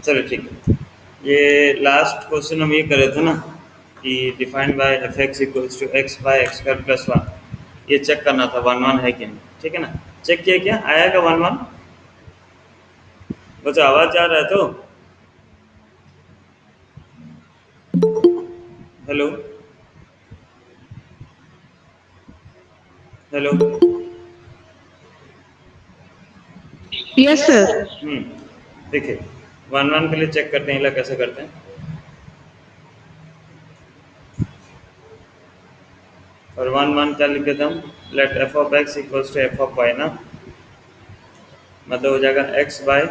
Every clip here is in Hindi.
चलो ठीक है। ये लास्ट क्वेश्चन हम ये कर रहे थे ना कि defined by F x equals to x by x square plus one. ये चेक करना था वन वन है कि नहीं, ठीक है ना। चेक किया क्या आया क्या वन वन? बच्चा आवाज जा रहा है तो हेलो हेलो। Yes sir. देखिए वन वन के लिए चेक करते हैं, कैसे करते हैं। और वन वन क्या लिखे थे हम? Let f of x equals to F of y ना, मतलब हो जाएगा x by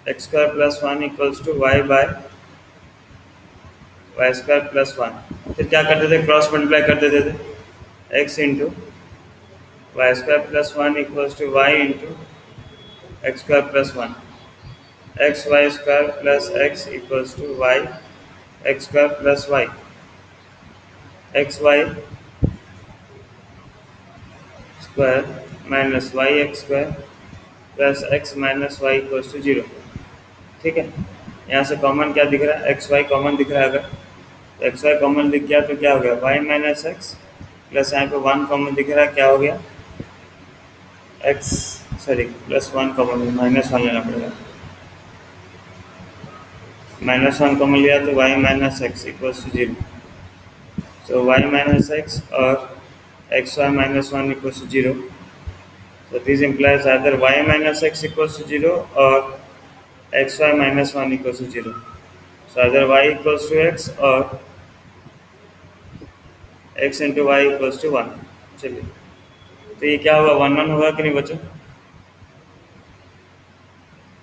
x square plus one equals to y by y square plus one. फिर क्या करते थे, क्रॉस मल्टीप्लाई कर देते थे। X into y square plus one equals to y into x square plus one. X y square plus x equals to y x square plus y. X y square minus Y x square plus x minus Y equals to zero. ठीक है, यहाँ से कॉमन क्या दिख रहा है? एक्स वाई कॉमन दिख रहा है। अगर एक्स वाई कॉमन दिख गया तो क्या हो गया? वाई माइनस एक्स प्लस यहाँ पे वन कॉमन दिख रहा है, क्या हो गया? X sorry plus one common, minus one लेना पड़ेगा। माइनस वन कॉमन लिया तो y minus x equals to zero. So y minus x और x y minus one equals to zero. So this implies either y minus x equals to 0 or xy minus 1 equals to 0. So either y equals to x or x into y equals to 1. चलिए, तो ये क्या होगा? वन वन होगा कि नहीं बच्चों?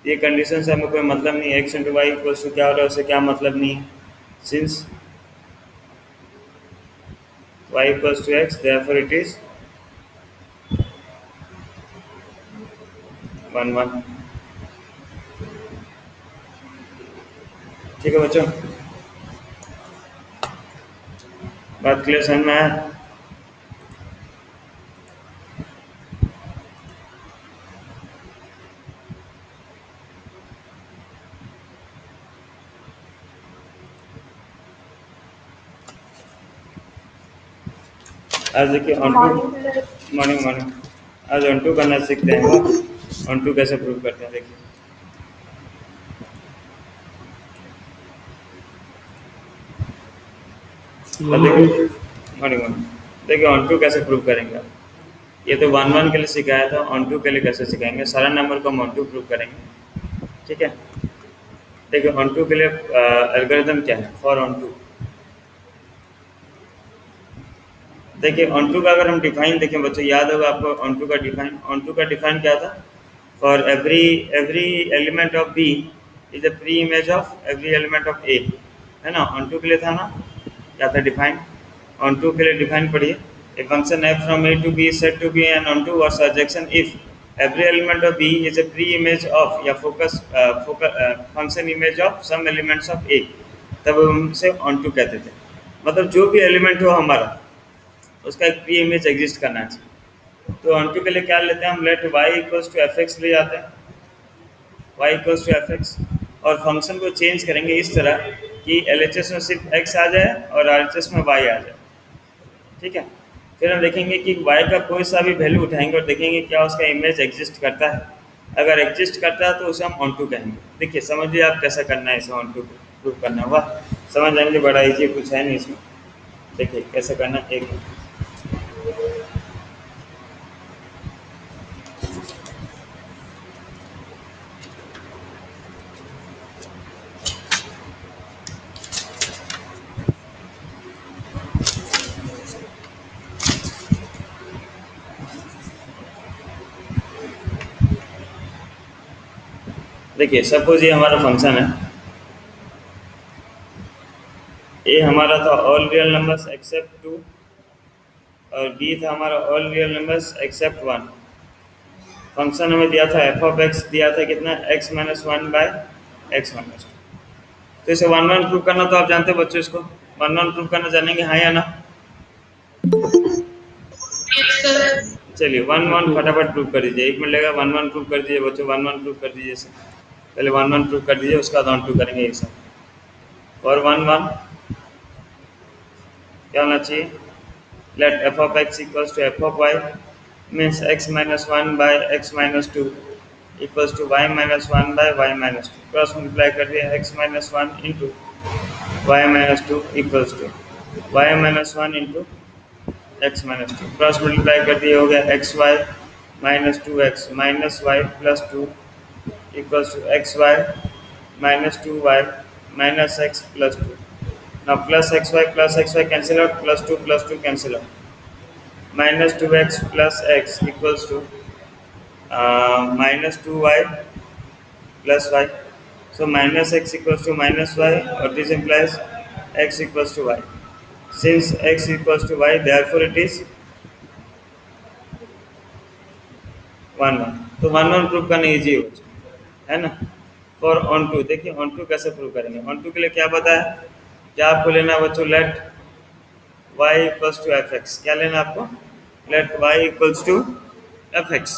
ये कंडीशन से हमें कोई मतलब नहीं है। x into y equals to क्या हो रहा है, उससे क्या मतलब नहीं है। Since y equals to x, therefore it is 1 1। ठीक है बच्चों, बात क्लियर समझ में आया? आज देखिए ऑन टू, मॉर्निंग मॉर्निंग, आज ऑन टू करना सीखते हैं। वो ऑन टू कैसे प्रूव करते हैं देखिए। और देखिए मॉर्निंग मॉर्निंग, देखिए ऑन टू कैसे प्रूव करेंगे आप। ये तो वन वन के लिए सिखाया था, ऑन टू के लिए कैसे सिखाएंगे। सारा नंबर को हम ऑन टू प्रूव करेंगे, ठीक है। देखिए ऑन टू के लिए एल्गोरिथम क्या है फॉर ऑन टू। देखिए ऑन टू का अगर हम डिफाइन देखें बच्चों, याद होगा आपको ऑन टू का डिफाइन। ऑन टू का डिफाइन क्या था? For every every element of B is a pre image of every element of A, है ना। ऑन टू के लिए था ना, क्या था डिफाइन? ऑन टू के लिए डिफाइन पढ़िए। A function f from a to b is said to be an onto or surjection if every element of b is a pre-image of या function image of some elements of a, तब हम उसे onto कहते थे। मतलब जो भी एलिमेंट हो हमारा, उसका एक प्री इमेज एग्जिस्ट करना चाहिए। तो onto के लिए क्या लेते हैं हम? Let y equals to F x ले जाते हैं, y equals to F x, और फंक्शन को चेंज करेंगे इस तरह कि LHS में सिर्फ x आ जाए और RHS में y आ जाए, ठीक है। फिर हम देखेंगे कि y का कोई सा भी वैल्यू उठाएंगे और देखेंगे क्या उसका इमेज एग्जिस्ट करता है। अगर एग्जिस्ट करता है तो उसे हम ऑन टू कहेंगे। देखिए समझिए आप कैसा करना है इसे ऑन टू प्रूव करना हुआ। समझ जाएंगे, बड़ा ईजी, कुछ है नहीं इसमें। देखिए कैसे करना है, एक देखिए सपोज ये हमारा फंक्शन है। ए हमारा था all real numbers except two, और बी था हमारा all real numbers except one. Function हमें दिया था एफ ऑफ एक्स, दिया था कितना? X minus one by x minus two. तो इसे वन वन प्रूव करना तो आप जानते हो बच्चों, इसको वन वन प्रूव करना जानेंगे, हाँ या ना? चलिए वन वन फटाफट प्रूव कर दीजिए, एक मिनट लगेगा। वन वन प्रूव कर दीजिए बच्चों, वन वन प्रूव कर दीजिए इसे। पहले 1 1 प्रूव कर दीजिए, उसका बाद ऑन टू करेंगे एक साथ। और 1 1 क्या होना चाहिए? Let f of x equals to F of Y means x minus one by x minus two equals to y minus one by y minus two. Cross multiply कर दिया, x minus one into y minus two equals to y minus one into x minus two. Cross multiply कर दिए, हो गया x y minus two x minus Y plus two equals to x y minus two y minus x plus two. now plus x y cancel out, plus 2 cancel out, minus 2x plus x equals to minus 2y plus y. So minus x equals to minus y, or this implies x equals to y. Since x equals to y, therefore it is 1 1। तो 1 1 प्रूव करना इजी हो है ना। फॉर ऑन टू, देखिए ऑन टू कैसे प्रूव करेंगे। ऑन टू के लिए क्या बताया, क्या आपको लेना है बच्चों? Let y equals to F x. क्या लेना आपको? Let y equals to F x.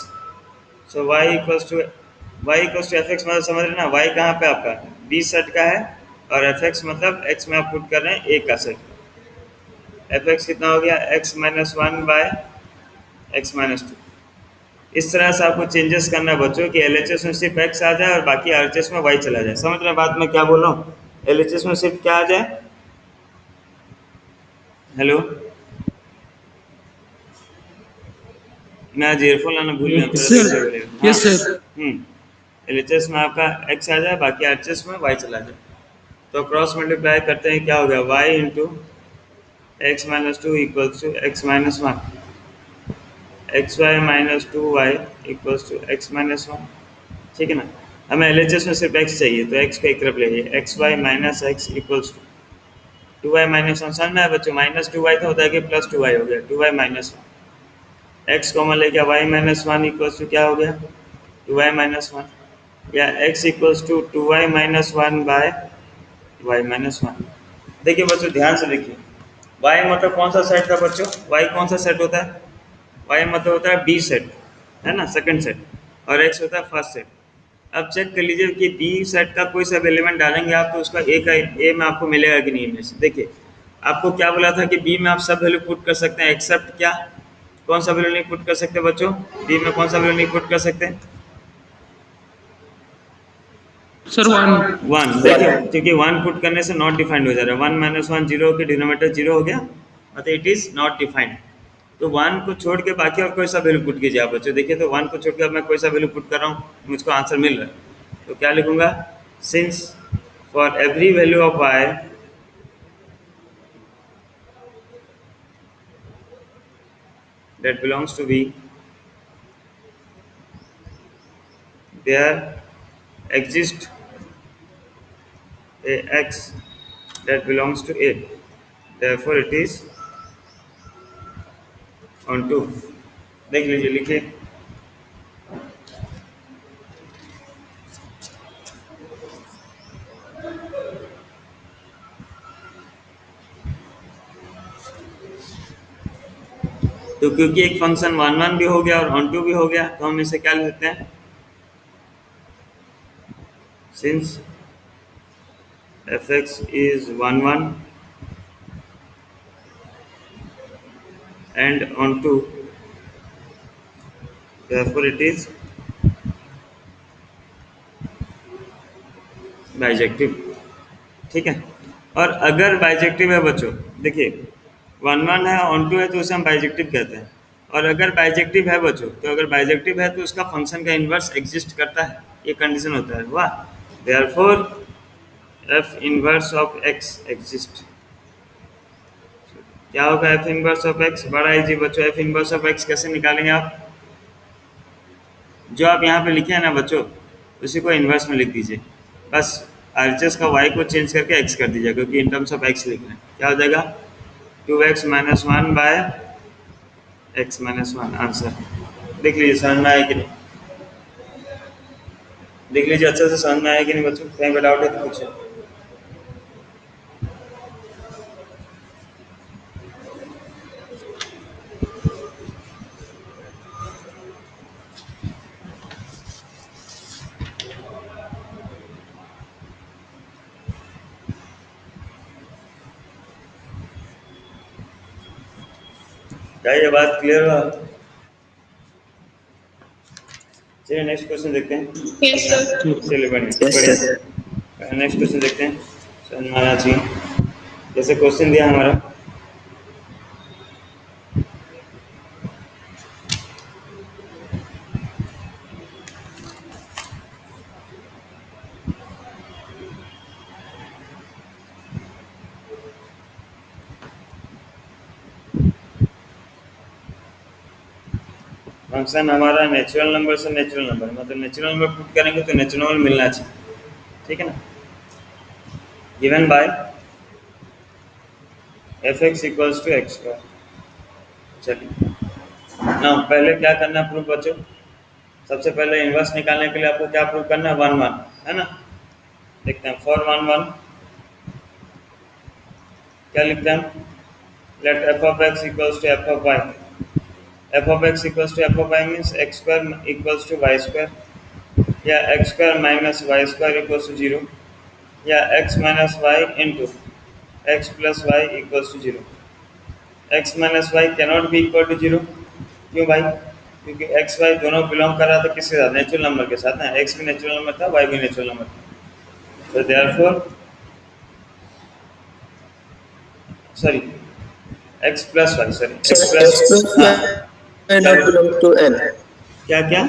So y equals to F x मतलब समझ रहे ना, y कहाँ पे आपका b सेट का है, और एफ एक्स मतलब x में आप पुट कर रहे हैं a का सेट। एफ एक्स कितना हो गया? x minus one by x minus to. इस तरह से आपको चेंजेस करना है बच्चों कि एलएचएस में सिर्फ x आ जाए और बाकी आरएचएस में y चला जाए। समझ रहे हैं बात में क्या बोल रहा हूँ? एलएचएस में सिर्फ क्या आ जाए? हेलो, मैं आज ईयरफोन लाना भूल गया, Yes, थोड़ा देर से sir. बोलेगा। हाँ, Yes, sir. एलएचएस में आपका x आ जाए, बाकी आरएचएस में y चला जाए। तो क्रॉस मल्टीप्लाई करते हैं, क्या हो गया? y into x minus two equals to x minus one, x y minus two y equals to x minus one. ठीक है ना। हमें एलएचएस में सिर्फ x चाहिए, तो x को एक तरफ ले जाइए, x y minus x equals to two y minus one. समझ में आया बच्चों? माइनस टू वाई तो होता है कि प्लस टू वाई हो गया, two y minus one. X common ले गया, y minus one equals to क्या हो गया? टू वाई माइनस वन, या x equals to two y minus one by y minus one. देखिए बच्चों ध्यान से देखिए, y मतलब कौन सा सेट था बच्चों? y कौन सा सेट होता है? y मतलब होता है b सेट, है ना, सेकंड सेट, और x होता है फर्स्ट सेट। अब चेक कर लीजिए कि बी सेट का कोई सा एलिमेंट डालेंगे आप, तो उसका ए में आपको मिलेगा कि नहीं इनमें से। देखिए आपको क्या बोला था कि बी में आप सब वैल्यू पुट कर सकते हैं एक्सेप्ट क्या? कौन सा वैल्यू नहीं पुट कर सकते बच्चों? बी में कौन सा वैल्यू नहीं पुट कर सकते? Sir, one. वन। देखिए क्योंकि वन पुट करने से नॉट डिफाइंड हो जा रहा है, वन माइनस वन जीरो के डिनोमीटर जीरो हो गया, मतलब इट इज नॉट डिफाइंड। तो वन को छोड़ के बाकी और कोई सा वैल्यू पुट कीजिए आप बच्चों। देखिए तो वन को छोड़ के अब मैं कोई सा वैल्यू पुट कर रहा हूँ, मुझको आंसर मिल रहा है। तो क्या लिखूंगा? Since for every value of y that belongs to b, there exists a x that belongs to a, therefore it is on 2। देख लीजिए, लिखिए। तो क्योंकि एक फंक्शन वन वन भी हो गया और ऑन टू भी हो गया, तो हम इसे क्या लिख सकते हैं? Since f x is one one and onto, therefore it is bijective. ठीक है। और अगर बाइजेक्टिव है बच्चों, देखिए वन वन है ऑन टू है तो उसे हम बाइजेक्टिव कहते हैं। और अगर बाइजेक्टिव है बच्चों, तो अगर बाइजेक्टिव है तो उसका फंक्शन का इन्वर्स एग्जिस्ट करता है, ये कंडीशन होता है। वाह। Therefore F inverse of x exist. क्या होगा एफ इनवर्स ऑफ एक्स? बड़ा इजी बच्चों, एफ इनवर्स ऑफ एक्स कैसे निकालेंगे आप? जो आप यहाँ पे लिखे हैं ना बच्चों, उसी को इन्वर्स में लिख दीजिए। बस आरएचएस का वाई को चेंज करके एक्स कर दीजिए, क्योंकि इन टर्म्स ऑफ एक्स लिख रहे हैं। क्या हो जाएगा? Two x minus one by x minus one. Answer देख लीजिए, समझ में आया कि नहीं? देख लीजिए अच्छे से समझ में आया कि नहीं बच्चों? कहीं पर डाउट है तो पूछिए। क्या ये बात क्लियर हुआ? चलिए नेक्स्ट क्वेश्चन देखते हैं। Yes, sir. चलिए बढ़िया Yes, बढ़िया। sir. नेक्स्ट क्वेश्चन देखते हैं, समझ में आना चाहिए। जैसे क्वेश्चन दिया हमारा, फंक्शन हमारा नेचुरल नंबर से नेचुरल नंबर, मतलब नेचुरल नंबर पुट करेंगे तो नेचुरल नंबर मिलना चाहिए, ठीक है ना। Given by F x equals to x square. चलिए ना, पहले क्या करना है प्रूफ बच्चों? सबसे पहले इन्वर्स निकालने के लिए आपको क्या प्रूफ करना है? 1 1, है ना। देखते हैं फॉर 1 1 क्या लिखते हैं? Let f of x equals to F of y. F of x equals to F of Y means x square equals to y square, या x square minus Y square equals to 0, या x minus y into x plus y equals to 0। X minus y cannot be equal to 0। क्यों भाई? क्योंकि एक्स वाई दोनों बिलोंग कर रहा था किसके साथ? नेचुरल नंबर के साथ ना। एक्स भी नेचुरल नंबर था, वाई भी नेचुरल नंबर था। तो therefore sorry x plus y, sorry Sir, x x plus, plus हाँ y क्या not belong to N. क्या क्या?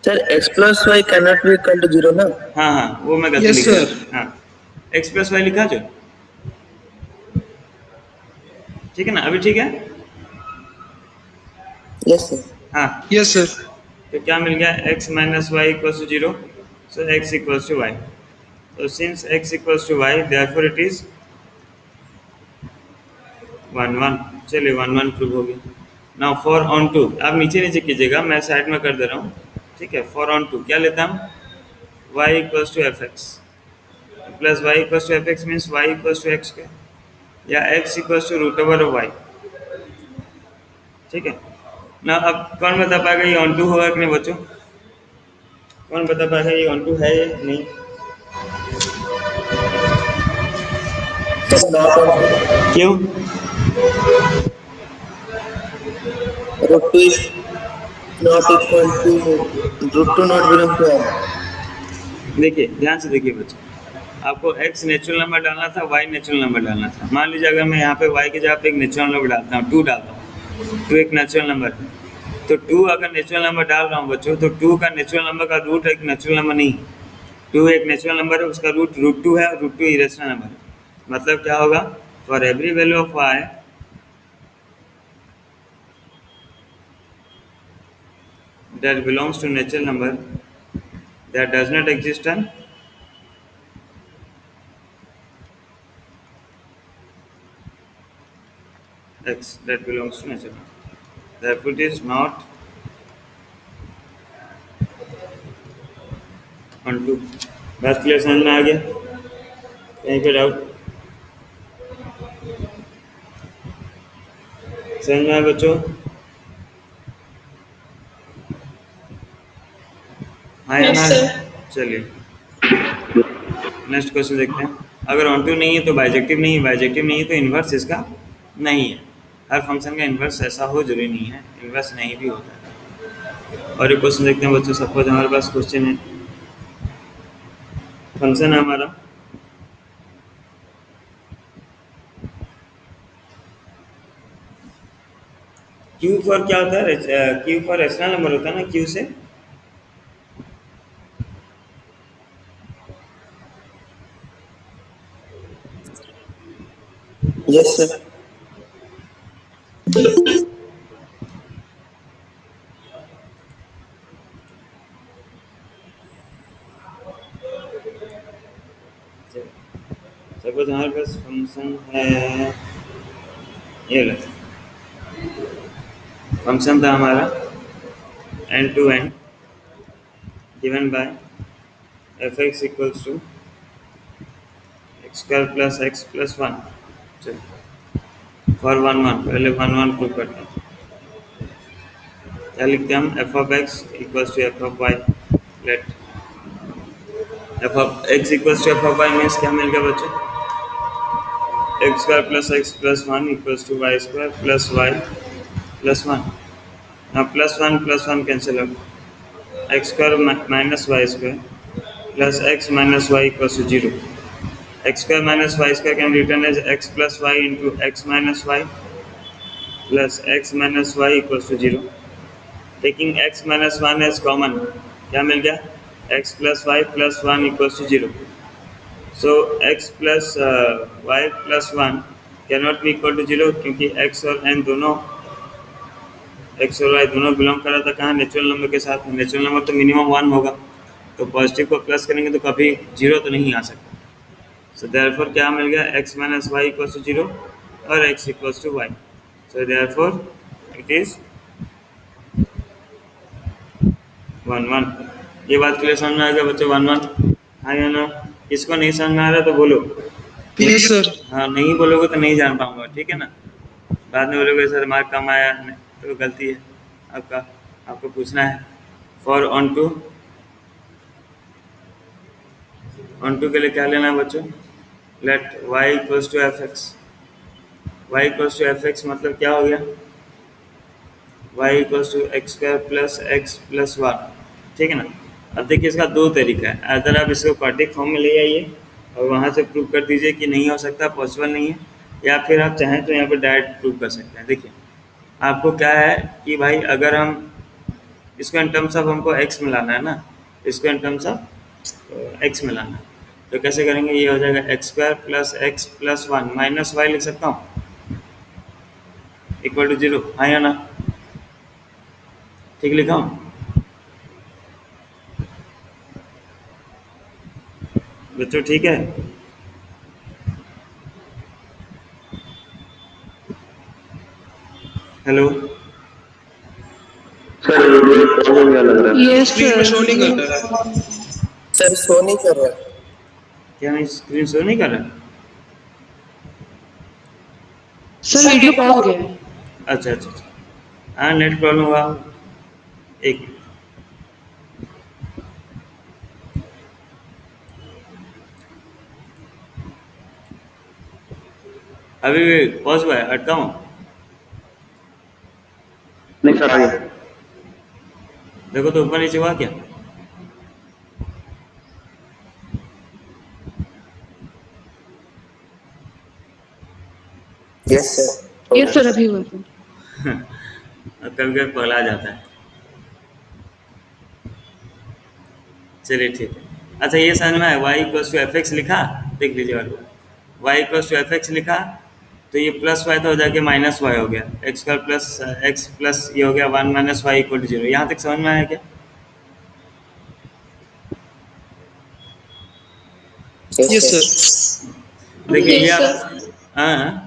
Sir, x plus y cannot be equal to 0 ना? हाँ हाँ, वो मैं गलती Yes, लिख sir. दिया। हाँ, एक्स प्लस वाई लिखा जो, ठीक है ना, अभी ठीक है। Yes, sir. हाँ, Yes, sir. तो क्या मिल गया? X minus Y equals to 0, so x equals to y. तो since x equals to y therefore it is 1 1। चलिए 1 1 प्रूव हो गया। नाउ फॉर ऑन टू, आप नीचे नीचे कीजिएगा, मैं साइड में कर दे रहा हूँ, ठीक है। फॉर ऑन टू क्या लेता हूँ? Y equals to F x plus y equals to F x means y equals to x square, या x equals to root over of y, ठीक है ना। अब कौन बता पाएगा ये ऑन टू होगा कि नहीं बच्चों? कौन बता पाएगा ये ऑन टू है या नहीं? Sir, not on to क्यों? root 2 is not equal to root 2 not belong to N. देखिए ध्यान से देखिए बच्चों, आपको x नेचुरल नंबर डालना था, y नेचुरल नंबर डालना था। मान लीजिए अगर मैं यहाँ पे y की जगह पे एक नेचुरल नंबर डालता हूँ, 2 डालता हूँ, 2 एक नेचुरल नंबर है। तो 2 अगर नेचुरल नंबर डाल रहा हूँ बच्चों, तो 2 का नेचुरल नंबर का रूट एक नेचुरल नंबर नहीं। 2 एक नेचुरल नंबर है, उसका रूट रूट 2 है, और रूट 2 इरेशनल नंबर है। मतलब क्या होगा? For every value of y that belongs to natural number that does not exist on x that belongs to natural number, therefore it is not on 2। बात क्लियर समझ में आ गया? कहीं पे डाउट समझ में आया बच्चों? हाँ या Yes, ना? sir. चलिए नेक्स्ट क्वेश्चन देखते हैं। अगर ऑन टू नहीं है तो बाइजेक्टिव नहीं है, बाइजेक्टिव नहीं है तो इन्वर्स इसका नहीं है। हर फंक्शन का इन्वर्स ऐसा हो जरूरी नहीं है, इन्वर्स नहीं भी होता है। और एक क्वेश्चन देखते हैं बच्चों। सपोज हमारे पास क्वेश्चन है, फंक्शन है हमारा क्यू फॉर क्या होता है? क्यू फॉर रेशनल नंबर होता है ना, क्यू से Yes, sir. सपोज हमारे पास फंक्शन है, ये लो फंक्शन था हमारा N to N given by F x equals to x square plus x plus one. चलिए फॉर 1 1 पहले 1 1 प्रूव करते हैं। क्या लिखते हैं हम? F of x equals to F of y. Let f of x equals to F of Y means क्या मिल गया बच्चों? X square plus 1 equals to y square plus Y plus 1. Now plus 1 cancel out. X square minus y square plus x minus y equals to 0. X square minus y square can be written as x plus y into x minus y plus x minus y equals to 0. Taking x minus 1 as common, क्या मिल गया? X plus y plus 1 equals to 0. So x plus y plus 1 cannot be equal to 0 क्योंकि x और n दोनों एक्स और वाई दोनों बिलोंग कर रहा था कहाँ? नेचुरल नंबर के साथ. नेचुरल नंबर तो मिनिमम 1 होगा, तो पॉजिटिव को प्लस करेंगे तो कभी 0 तो नहीं आ सकता. सो देयरफॉर क्या मिल गया? x minus Y equals to 0 और x equals to y. So therefore it is 1 1. ये बात क्लियर समझ में आ गया बच्चों? 1 1. हाँ या ना? इसको नहीं समझ में आ रहा तो बोलो. Yes, sir. हाँ, नहीं बोलोगे तो नहीं जान पाऊंगा, ठीक है ना? बाद में बोलोगे सर मार्क कम आया, तो गलती है आपका. आपको पूछना है फॉर ऑन टू के लिए क्या लेना है बच्चों? Let y equals to F x. Y equals to F x मतलब क्या हो गया? y equals to x square plus 1. ठीक है ना? अब देखिए इसका दो तरीका है. अगर आप इसको क्वाड्रेटिक फॉर्म में ले आइए और वहाँ से प्रूव कर दीजिए कि नहीं हो सकता, पॉसिबल नहीं है, या फिर आप चाहें तो यहाँ पर डायरेक्ट प्रूव कर सकते हैं. देखिए आपको क्या है कि भाई अगर हम इसको इन टर्म्स ऑफ हमको x मिलाना है ना, इसको इन टर्म्स ऑफ x मिलाना है, तो कैसे करेंगे? ये हो जाएगा x square plus x plus 1 minus y लिख सकता हूँ इक्वल टू 0. हाँ या ना? ठीक लिखा हूँ बच्चों? ठीक है. हेलो सर वीडियो पॉज हो गया लग रहा है. Yes, स्क्रीन में शो नहीं कर रहा है. सर शो नहीं कर रहा. क्या मैं स्क्रीन शो नहीं कर रहा? सर वीडियो पॉज हो गया है. अच्छा अच्छा अच्छा. हाँ नेट प्रॉब्लम हुआ. एक अभी पॉज हुआ है, हटता हूँ. नहीं सर आ गया. देखो तो ऊपर नीचे हुआ क्या? Yes sir. यस सर अभी हुआ था. कभी कभी पगला जाता है. चलिए ठीक है. अच्छा ये समझ में आया? Y equals to F x लिखा, देख लीजिए और y equals to F x लिखा, तो ये प्लस वाई तो हो जाके माइनस वाई हो गया. X square plus x plus ये हो गया 1 माइनस वाई इक्वल टू 0. यहाँ तक समझ में आया क्या? Yes sir. देखिए ये आप हाँ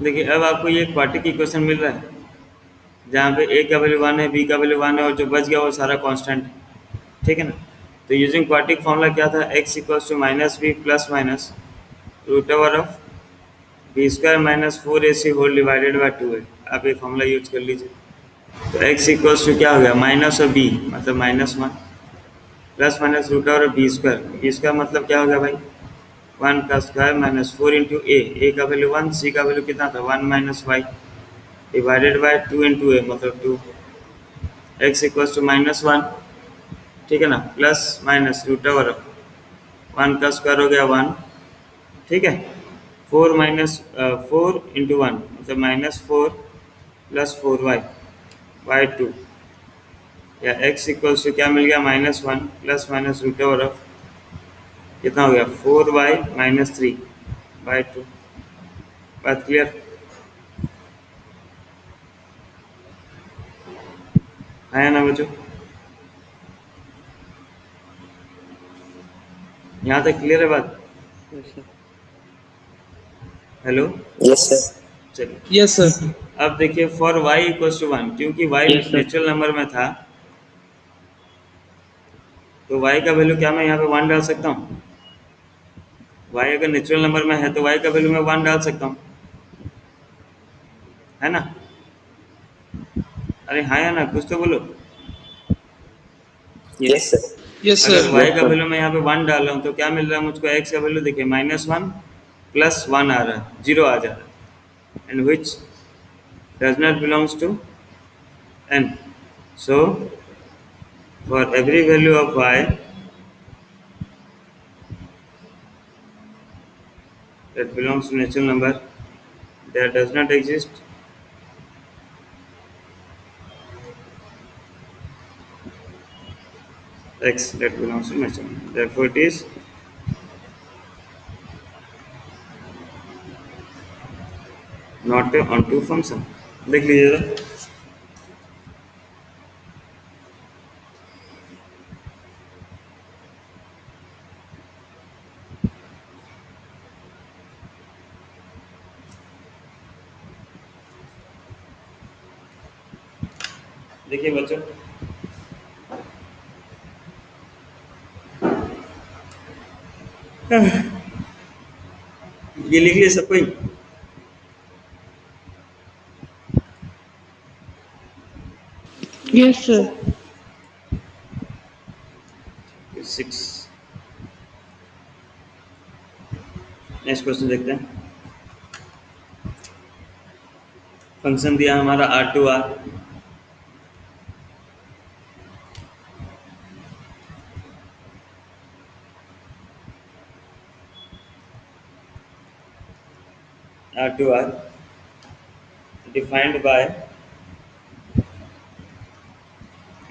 देखिए अब आपको ये क्वाड्रेटिक इक्वेशन मिल रहा है जहाँ पे a का वैल्यू 1 है, b का वैल्यू 1 है और जो बच गया वो सारा कांस्टेंट है. ठीक है ना? तो यूजिंग क्वाड्रेटिक फॉर्मूला क्या था? x equals to minus b plus minus root over of b square minus 4ac whole divided by 2 है. आप ये फॉर्मूला यूज कर लीजिए. तो x इक्वल्स टू क्या हो गया? माइनस और b मतलब -1 plus minus root over b square मतलब क्या हो गया भाई? 1 का स्क्वायर माइनस 4 इंटू ए का वैल्यू 1, सी का वैल्यू कितना था? 1 minus y divided by 2 into a मतलब 2. एक्स इक्वल्स टू -1, ठीक है ना, प्लस माइनस रूट ओवर 1 का स्क्वायर हो गया 1, ठीक है. 4 माइनस 4 इंटू 1 मतलब -4 प्लस 4y बाई 2, या x इक्वल्स टू क्या मिल गया? -1 plus minus root over of कितना हो गया? 4y minus 3 by 2. बात क्लियर? है ना बच्चों? यहाँ तक क्लियर है बात? हेलो. Yes sir. चलिए यस सर. अब देखिए फॉर y इक्वल्स टू 1, क्योंकि y Yes, sir. Natural number में था तो y का वैल्यू क्या मैं यहाँ पे 1 डाल सकता हूँ? y अगर नेचुरल नंबर में है तो y का वैल्यू मैं 1 डाल सकता हूँ, है ना? अरे हाँ या ना? कुछ तो बोलो. Yes sir. Yes, अगर sir. y Yes, का sir. वैल्यू मैं यहाँ पे 1 डाल रहा हूँ तो क्या मिल रहा है मुझको? x का वैल्यू देखिए -1 प्लस 1 आ रहा है, 0 आ जा रहा है, and which does not belongs to n. So for every value of y that belongs to natural number, that does not exist x that belongs to natural number. Therefore it is not a onto function. देख लीजिएगा। देखिए बच्चों, ये लिख लिया सब कोई? Yes, sir. 6। नेक्स्ट क्वेश्चन देखते हैं। फंक्शन दिया हमारा R2R, R2R defined by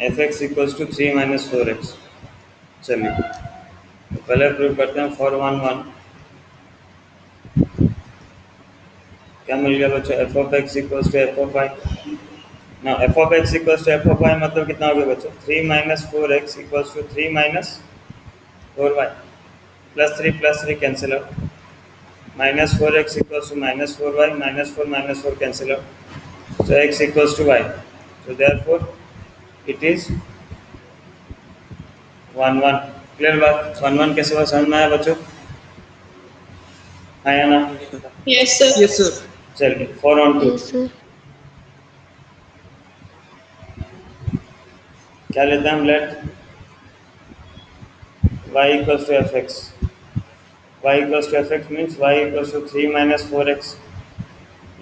fx equals to 3 minus 4x। चलिए तो पहले प्रूव करते हैं फॉर 1 1। क्या मिल गया बच्चों? F of x equals to F of y. ना f of x equals to F of y मतलब कितना हो गया बच्चों? 3 minus 4x equals to 3 minus 4y, plus 3 cancel out, -4x equals to -4y, -4 cancel out, so x equals to y, so therefore it is 1 1। Clear बात? 1 1 कैसे हुआ समझ में आया बच्चों? हाँ या ना? Yes, sir. Yes, sir. Yes, sir. चलिए 4 on 2 Yes, sir. क्या लेते हैं हम? Let y equals to F x. y equals to F x means y equals to 3 minus 4x,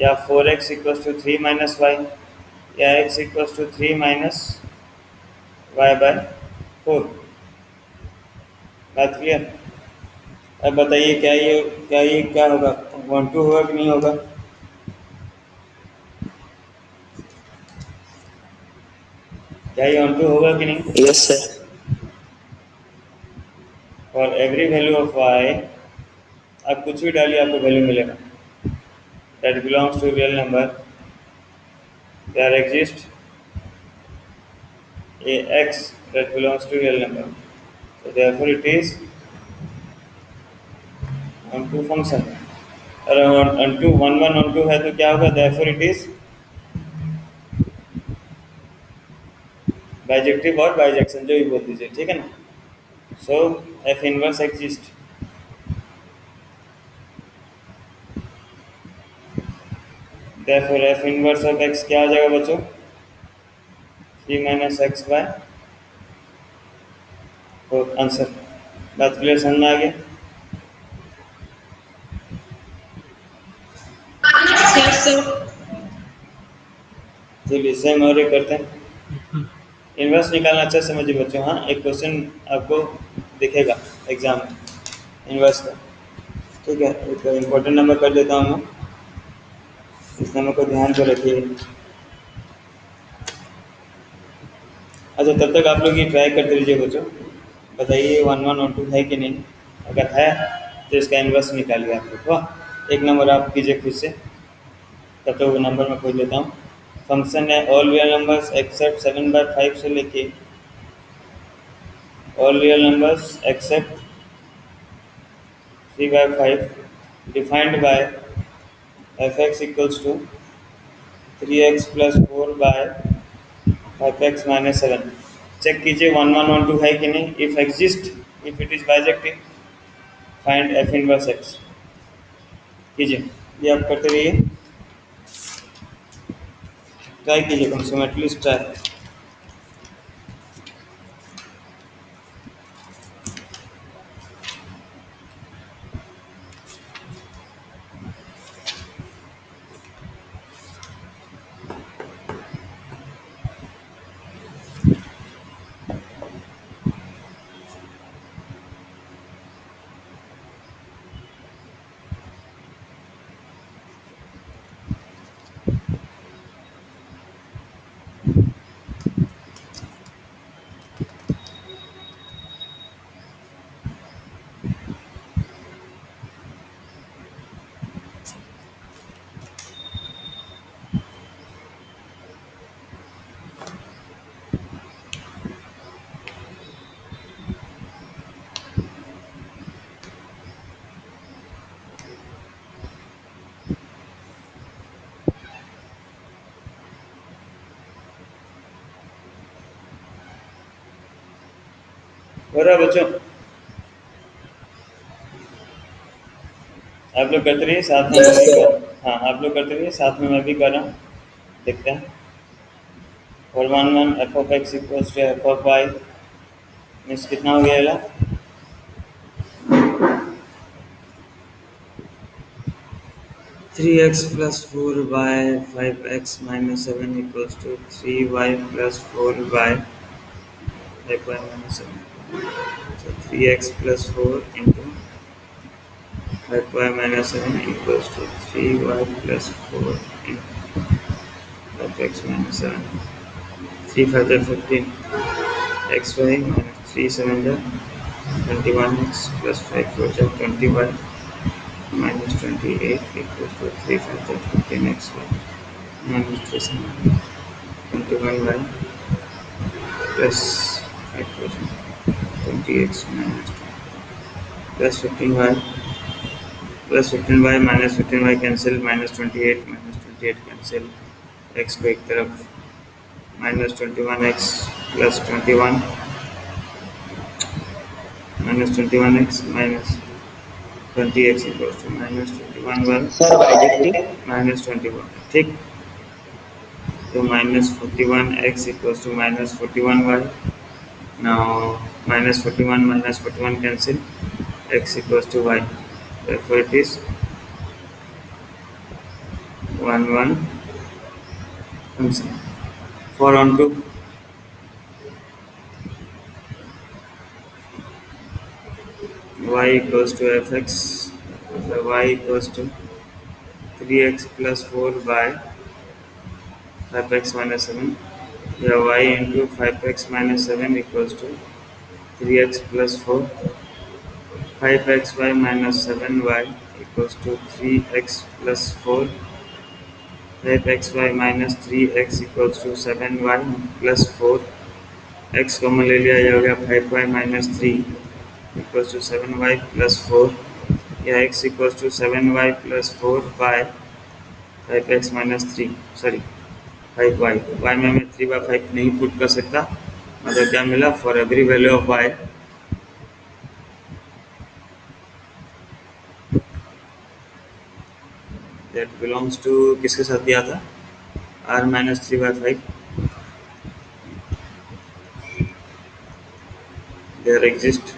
या 4x equals to 3 minus y, या x equals to 3 minus Y by 4। बात क्लियर? अब बताइए क्या होगा? 1 2 होगा कि नहीं होगा? क्या ये 1 2 होगा कि नहीं? Yes, sir. For every value of y आप कुछ भी डालिए आपको वैल्यू मिलेगा that belongs to real number, there exist a x that belongs to real number, so therefore it is onto function। और onto 1 1 onto है तो क्या होगा? therefore it is बाइजेक्टिव और बाइजेक्शन, जो भी बोल दीजिए, ठीक है ना? So F inverse exist, therefore f inverse of x क्या हो जाएगा बच्चों? 3 माइनस एक्स बाय 4 आंसर। बात क्लियर समझ में आ गया? Yes, sir. चलिए सेम और एक करते हैं। इनवर्स निकालना अच्छा समझिए बच्चों। हाँ, एक क्वेश्चन आपको दिखेगा एग्जाम में इनवर्स का, ठीक है? एक इम्पोर्टेंट नंबर कर देता हूँ मैं, इस नंबर को ध्यान पर रखिए। अच्छा, तब तक आप लोग ये ट्राई करते रहिए बच्चों। बताइए 1 1 और 2 है कि नहीं? अगर है तो इसका इनवर्स निकालिए आप लोग। वाह, एक नंबर आप कीजिए खुद से, तब तक वो नंबर मैं खोज लेता हूँ। फंक्शन है ऑल रियल नंबर्स एक्सेप्ट 7/5 से लेके all real numbers except 3/5 defined by F x equals to 3x plus 4/5x minus 7। Check कीजिए 1 1 1 2 है कि नहीं। If exist, if it is bijective, find F inverse X. कीजिए, ये आप करते रहिए, ट्राई कीजिए, कम से कम एटलीस्ट ट्राई। हो रहा है बच्चों? आप लोग करते रहिए, साथ में मैं Yes, भी sir. कर, हाँ आप लोग करते रहिए, साथ में मैं भी कर रहा हूँ, देखते हैं। और 1 F of x equals to F of Y means कितना हो गया? 3x plus 4y 5x minus 7 equals to 3y plus 4y 5y minus 7. So 3x plus 4 into 5y minus 7 equals to 3y plus 4 into 5x minus 7. 3 5 are 15. xy minus 3 7 are 21x plus 5 4 are 20y minus 28 equals to 3 5 are 15xy minus 3 7 21y plus 5% 20x minus 2 plus 15y plus 15y minus 15y cancel minus 28 cancel x को एक तरफ minus 21x plus 21 minus 21x minus 20x equals to minus 21y Sir, bijective. minus 21 ठीक। तो minus 41x equals to minus 41y. Now minus 41 cancel x equals to y. Therefore it is 1 function. For onto y equals to fx, so y equals to 3x plus 4 by 5x minus 7. Yeah, y into 5x minus 7 equals to 3x plus 4 5xy minus 7y equals to 3x plus 4 5xy minus 3x equals to 7y plus 4 x common ले लिया, यह हो गया 5y minus 3 equals to 7y plus 4 या x equals to 7y plus 4 by 5x minus 3 sorry 5y y में मैं 3/5 नहीं पुट कर सकता, मतलब क्या मिला? For every value of y that belongs to किसके साथ दिया था? r minus 3/5 there exist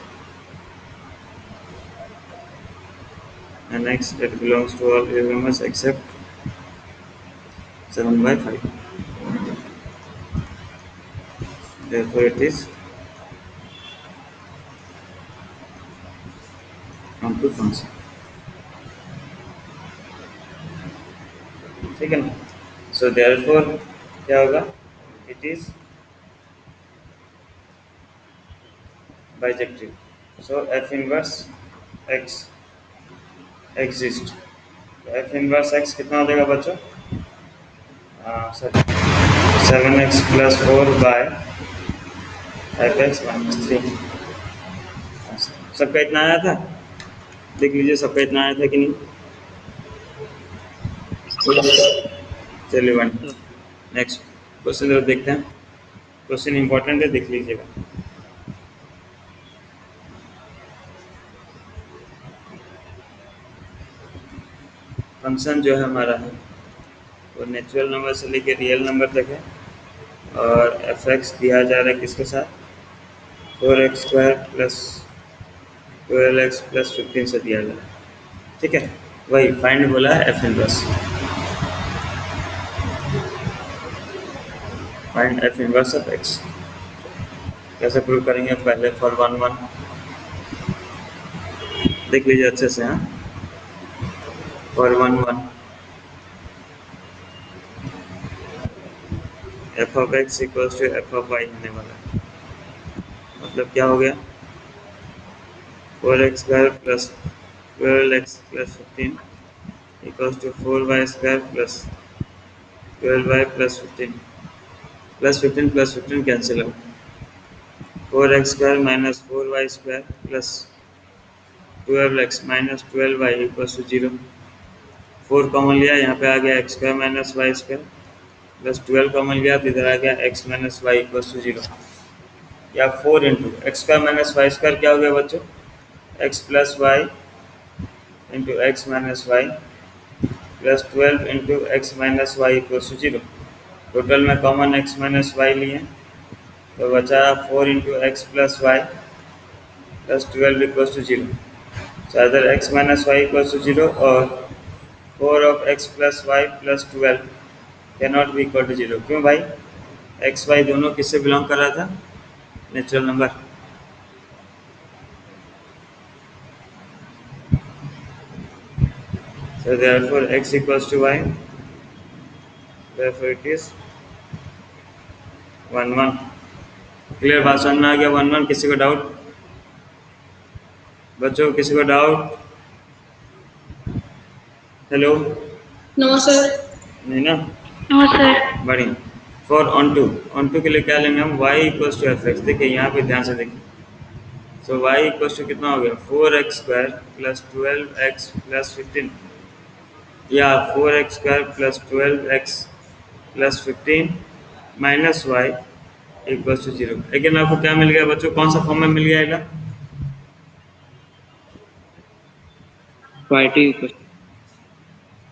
an x that belongs to all real numbers except 7/5. Therefore it is onto function. ठीक है ना? सो देयरफॉर क्या होगा? It is bijective. So F inverse X exist. F inverse X कितना हो जाएगा बच्चों? Sir 7x plus 4 by 5x minus 3. सबका इतना आया था? देख लीजिए सबका इतना आया था कि नहीं? चलिए वन. नेक्स्ट क्वेश्चन जरा देखते हैं. क्वेश्चन इंपॉर्टेंट है, देख लीजिएगा. फंक्शन जो है हमारा है वो नेचुरल नंबर से लेके रियल नंबर तक है, और एफ एक्स दिया जा रहा है किसके साथ? 4x² प्लस 12x प्लस 15 से दिया जा रहा है. ठीक है, वही फाइंड बोला है F inverse. Find F inverse of X. कैसे प्रूव करेंगे? पहले फॉर 1 देख लीजिए अच्छे से. हाँ, for 1 F of x equals to F of Y होने वाला है. मतलब क्या हो गया? 4x² plus 12x plus 15 equals to 4y² plus 12y plus 15 plus 15 cancel out. 4x² minus 4y² plus 12x minus 12y equals to 0. 4 common लिया, यहाँ पे आ गया x² minus y² plus 12 common लिया तो इधर आ गया x minus y equals to 0. या 4 into x square minus Y square क्या हो गया बच्चों, X plus Y into x minus Y plus 12 into x minus Y equals to 0। Total में कॉमन एक्स माइनस वाई लिए तो बचा 4 into x plus Y plus 12 equals to 0। So either x minus y equals to 0 or 4 of x plus y plus 12 cannot be equal to 0। क्यों भाई, x y दोनों किससे बिलोंग कर रहा था, natural number. So therefore x equals to y, therefore it is 1 1। Clear, बात समझ में आ गया। 1 1। किसी को डाउट बच्चों, किसी को डाउट? Hello, No, sir. नहीं ना, No, sir. बढ़िया। फॉर ऑन टू के लिए क्या लेंगे हम, y equals to F X. देखिए यहाँ पे ध्यान से देखिए, सो y इक्वल्स टू कितना हो गया, 4x square plus 12x plus 15, या 4x square plus 12x plus 15 minus Y equals to 0। लेकिन आपको क्या मिल गया बच्चों, कौन सा फॉर्म में मिल गया इला, YT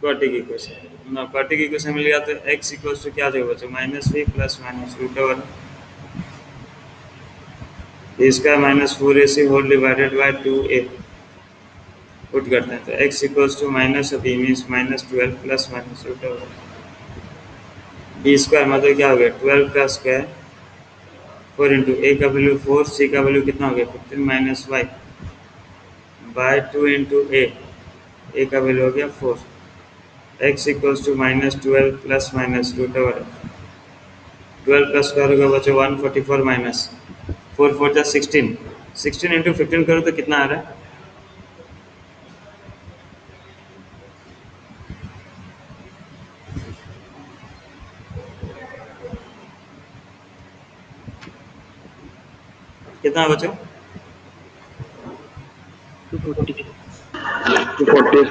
क्वाड्रेटिक इक्वेशन ना, क्वाड्रेटिक इक्वेशन मिल गया तो x इक्वल्स टू क्या देगा बच्चों, minus b plus minus root over इसका minus 4ac whole divided by 2a put करते हैं तो x equals to minus b means minus 12 plus minus root over b square, मतलब क्या हो गया 12 का स्क्वायर 4 इंटू ए का वैल्यू 4, सी का वैल्यू कितना हो गया 15 minus Y by 2 into A का वैल्यू हो गया 4। x equals to minus 12 plus minus root over 12 का स्क्वायर होगा बच्चों 144 माइनस 4 4 जा 16, 16 इंटू 15 करो तो कितना आ रहा है, कितना बच्चों 240 240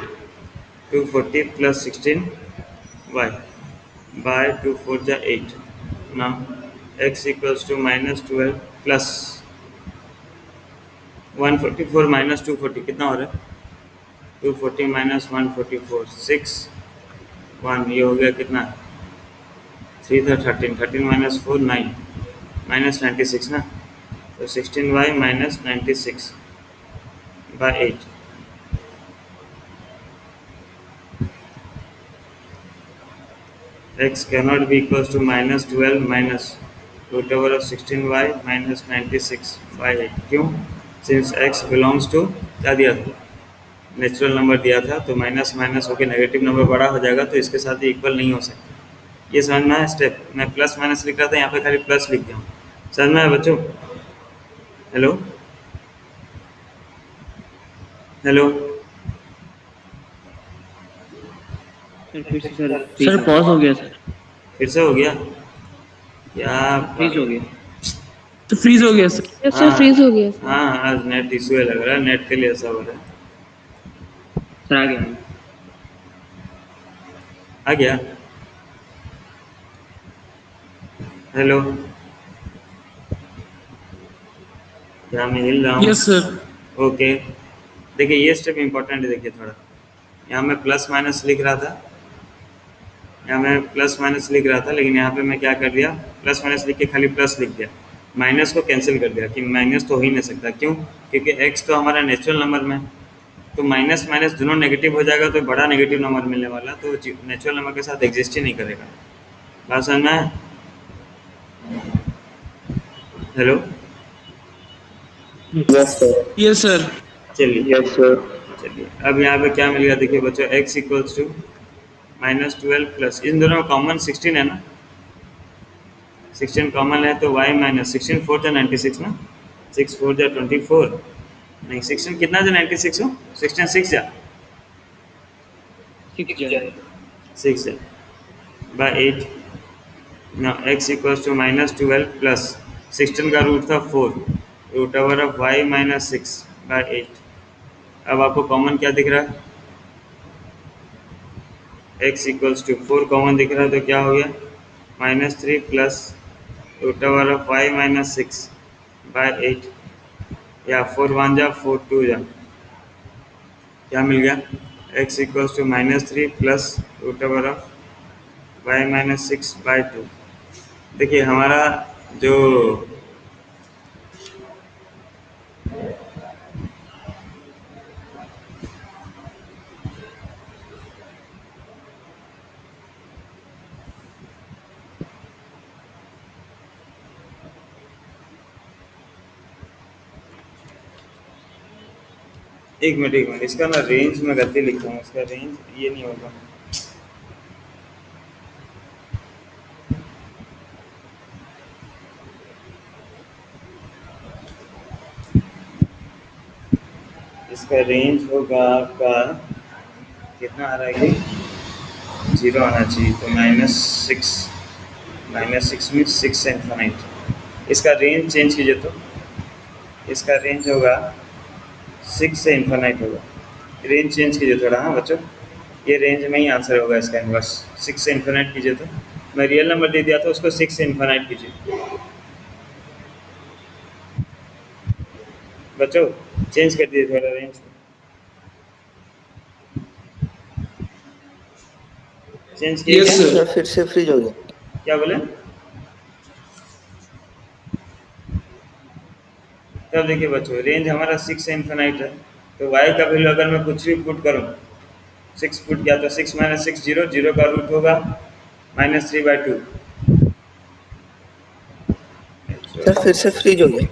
240 प्लस 16 वाई बाय 2 4 जा 8। Now x equals to minus 12 plus 144 minus 240 कितना हो रहा है, 240 माइनस 144 6 1, ये हो गया कितना 3 था 13, 13 माइनस 4 9 माइनस 96 ना, तो 16y minus 96 by 8। x cannot be equals to minus 12 minus root over of 16y minus 96 by 8। क्यों, सिंस x belongs to क्या दिया था, नेचुरल नंबर दिया था, तो माइनस माइनस होकर नेगेटिव नंबर बड़ा हो जाएगा तो इसके साथ इक्वल नहीं हो सकता। ये समझ में आया स्टेप, मैं प्लस माइनस लिख रहा था यहाँ पे खाली प्लस लिख दिया हूँ, समझ में आया बच्चों। हेलो हेलो, सर फिर से सर पॉज हो गया सर, फिर से हो गया क्या, फ्रीज हो गया, तो फ्रीज हो गया सर। यस सर, हाँ फ्रीज हो गया सर। हाँ, आज नेट इशू है लग रहा है, नेट के लिए ऐसा हो रहा है। सर आ गया। आ गया, हेलो, क्या मैं हिल रहा हूँ, यस सर। ओके। देखिए ये स्टेप इम्पोर्टेंट है, देखिए थोड़ा, यहाँ मैं प्लस माइनस लिख रहा था, यहाँ मैं प्लस माइनस लिख रहा था, लेकिन यहाँ पे मैं क्या कर दिया, प्लस माइनस लिख के खाली प्लस लिख दिया, माइनस को कैंसिल कर दिया कि माइनस तो हो ही नहीं सकता। क्यों, क्योंकि x तो हमारा नेचुरल नंबर में है, तो माइनस माइनस दोनों नेगेटिव हो जाएगा तो बड़ा नेगेटिव नंबर मिलने वाला, तो नेचुरल नंबर के साथ एग्जिस्ट ही नहीं करेगा। बात समझ में आया? Hello, Yes, sir. Yes sir. चलिए Yes, sir. चलिए, अब यहाँ पे क्या मिल गया देखिए बच्चों, x equals to minus 12 plus, इन दोनों में कॉमन 16 है ना, 16 कॉमन है तो y माइनस 16 4 जा 96 ना, 6 4 जा 24, नहीं 16 कितना जा 96 हो, 16 6 जा 6 जाए 6 जा बाय 8। ना x equals to minus 12 plus 16 का रूट था 4 root over of y minus 6 by 8। अब आपको कॉमन क्या दिख रहा है, x इक्वल्स टू 4 कॉमन दिख रहा है तो क्या हो गया, -3 plus root over of y minus 6 by 8 या 4 1 जा 4 2 जा, क्या मिल गया? x equals to -3 plus root over of y-6/2। देखिए हमारा जो एक मिनट इसका ना रेंज में गलती लिखता हूँ, इसका रेंज ये नहीं होगा। इसका रेंज होगा आपका कितना आ रहा है? ये 0 आना चाहिए, तो -6 में 6 से इन्फाइनाइट। इसका रेंज चेंज कीजिए तो इसका रेंज होगा 6 से इन्फाइनाइट होगा। रेंज चेंज कीजिए थोड़ा, हाँ बच्चों, ये रेंज में ही आंसर होगा इसका इनवर्स। 6 से इन्फाइनाइट कीजिए तो मैं रियल नंबर दे दिया था, उसको 6 से इन्फाइनाइट कीजिए बच्चों, चेंज कर दीजिए थोड़ा रेंज, चेंज किए Yes, क्या? sir. सर फिर से फ्रीज हो गया। क्या बोले? तब देखिए बच्चों, रेंज हमारा 6 से इन्फिनाइट है, तो y का वैल्यू अगर मैं कुछ भी पुट करूँ, 6 पुट किया तो 6 - 6 0, 0 का रूट होगा -3/2। सर फिर से फ्रीज हो गया।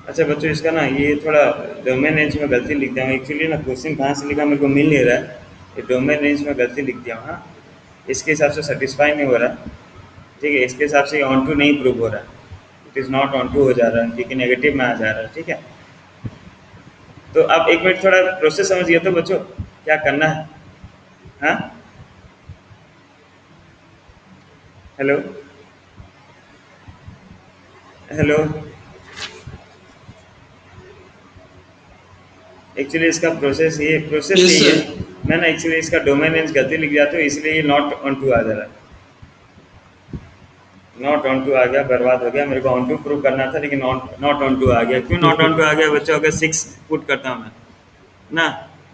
अच्छा बच्चों, इसका ना ये थोड़ा डोमेन रेंज में गलती लिख दिया हूँ। एक्चुअली ना क्वेश्चन कहाँ से लिखा मेरे को मिल नहीं रहा है, ये डोमेन रेंज में गलती लिख दिया हूँ। हाँ, इसके हिसाब से सेटिस्फाई नहीं हो रहा, ठीक है, इसके हिसाब से ऑन टू नहीं प्रूव हो रहा, it is not onto हो जा रहा है, क्योंकि नेगेटिव में आ जा रहा है, ठीक है। तो आप एक मिनट थोड़ा प्रोसेस समझिए तो बच्चों, क्या करना है। हाँ, हेलो हेलो, एक्चुअली इसका प्रोसेस Yes, यही है। sir. मैं ना एक्चुअली इसका डोमेन रेंज गलती लिख दिया, तो इसलिए ये नॉट ऑन टू आ जा रहा है। नॉट ऑन टू आ गया, बर्बाद हो गया। मेरे को ऑन टू प्रूव करना था, लेकिन नॉट ऑन टू आ गया। क्यों नॉट ऑन टू आ गया बच्चों? अगर 6 पुट करता हूँ मैं ना,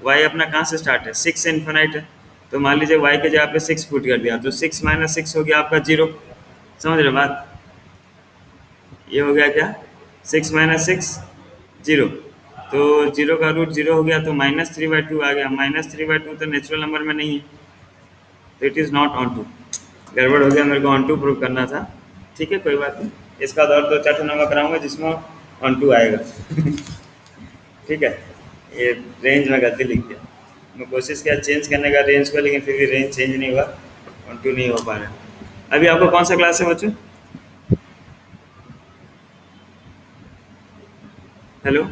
y अपना कहाँ से स्टार्ट है? 6 से इन्फिनाइट है, तो मान लीजिए y के जगह पे 6 पुट कर दिया, तो 6 - 6 हो गया आपका 0। समझ रहे बात? ये हो गया क्या? 6 - 6 0, तो 0 का रूट 0 हो गया, तो -3/2 आ गया। -3/2 तो नेचुरल नंबर में नहीं है, तो it is not onto. गड़बड़ हो गया, मेरे को ऑन टू प्रूव करना था। ठीक है, कोई बात नहीं, इसका और 2 4 नंबर कराऊंगा जिसमें ऑन टू आएगा। ठीक है, ये रेंज में गलती लिख दिया। मैं कोशिश किया चेंज करने का रेंज को, लेकिन फिर भी रेंज चेंज नहीं हुआ, ऑन टू नहीं हो पा रहा। अभी आपको कौन सा क्लास है बच्चों? Hello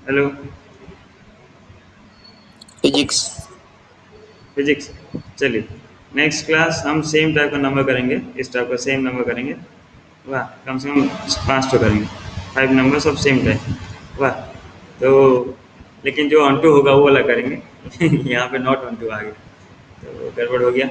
hello, physics. फिजिक्स। चलिए, नेक्स्ट क्लास हम सेम टाइप का नंबर करेंगे, इस टाइप का सेम नंबर करेंगे। वाह, कम से कम 5 तो करेंगे, 5 नंबर्स ऑफ सेम टाइप। वाह, तो लेकिन जो ऑन टू होगा वो वाला करेंगे। यहाँ पे नॉट ऑन टू आ गया, तो गड़बड़ हो गया।